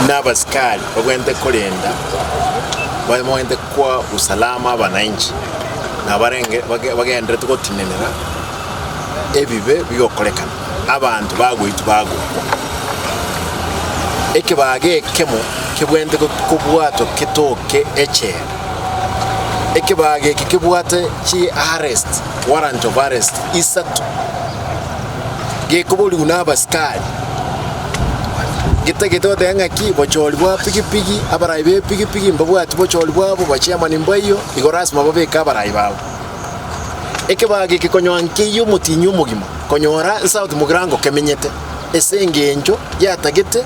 n'abasikari bagwende kulenda bagwende kwa usalama abananchi nabarenge bagendere tugotinenera ebibe bigokolekana abantu bagwitu bagukwa ekibage kemo kibwende kubwato kitoke eche ekibage kibwate chi arrest warrant of arrest isatu gekubuli unabasikari gitagito denga ki bocholi bwa pigipigi abarayi be pigipigi mbabwati bocholi bwabo bachemani mbayo igorasma babeka abarayi babo ekebage kikonywanke yo mutinyu mugima konyora south mugrango kemenyete esengenjo yatagete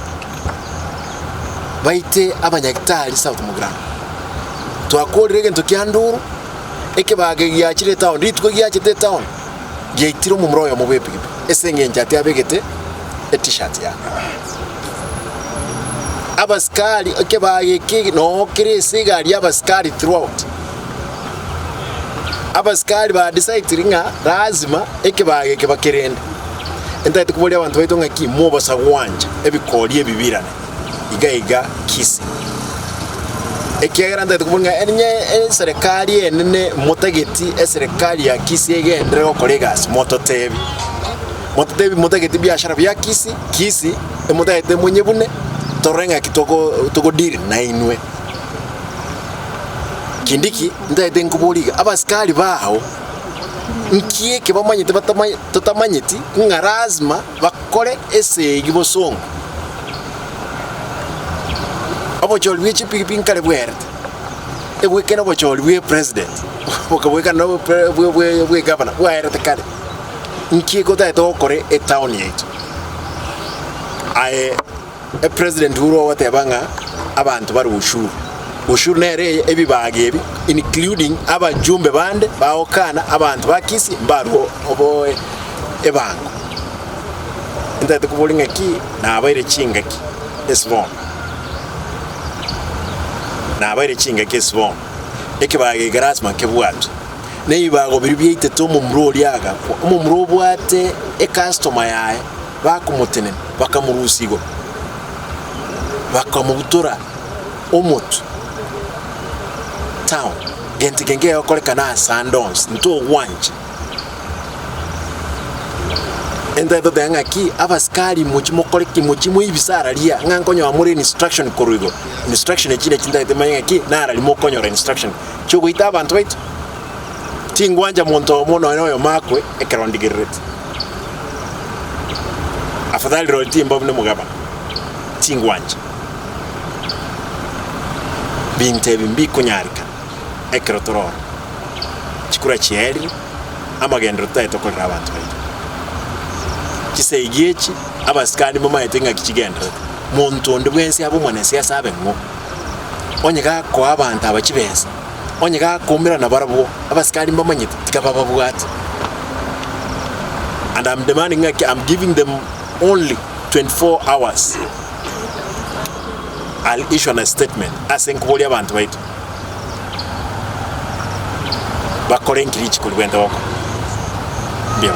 baite abanyagitari south mugrango twakorire gento kyanduru ekebage gyachire town ritwe gyachite town gyitiro mu mroyo mu bepigi esengenjo atyabegete t-shirt ya abasikari ekebage ki no kiresigali abasikari throughout abasikari ba decide ringa lazima ekebage kebakerenda entaite kubuli abantu baito ngaki mubo sagwanja ebikoli ebibirane igaiga kisi ekegera entaite kubunga enye serikali enene motageti serikali ya kisi egendere okolegas mototebi motageti biashara bya kisi emutaite munyebune torenga kitoko diri na inwe kindiki ndaite nkubuliga abasikari baho nkiye kebamanyite tutamanyiti ngarazma bakole esegi bosongo abocholi bwe chipipi nkale bwerte ebwekena bocholi bwe president bokabweka no bwe governor bwerte kale nkiye kotaite okore e town yetu a president uro watebanga abantu bari ushuru nere ebibage ebi including abajumbe bande baokana abantu bakisi mbaro obo ebango ndate kubolinga ki na abaire chingaki esbon na abaire chingaki esbon ekibage garasma kebwatu neibago biri byite to mu mroli yaga mu mrobwate e customer yae bakumutene bakamurusigo bakamubutura omoto town gente genge yokolekana sandons nto wanje enda to danga ki abasikari muchimokoleki muchimu ibisara lia ngankonyo amure instruction korugo instruction echile chinda temanya ki nara limokonyo instruction chugo ita abantu baitu tingwanja monto mono noyo makwe ekerondigirete afadhali roti mbabune mugaba tingwanja binte bimbi kunyarika ekrotoro chikura chieri amagendo taito ko abantu baito kiseigechi abasikani mama yetenga kichigendera muntu ndibwensi abo mwana siasa abengo onyega ko abantu abachibesa onyega komera na barabo abasikani mama nyite tikababa bwati and I'm demanding I'm giving them only 24 hours. I'll issue a statement asking kubuli abantu baitu bakore nkirichi kulwenda wako ndio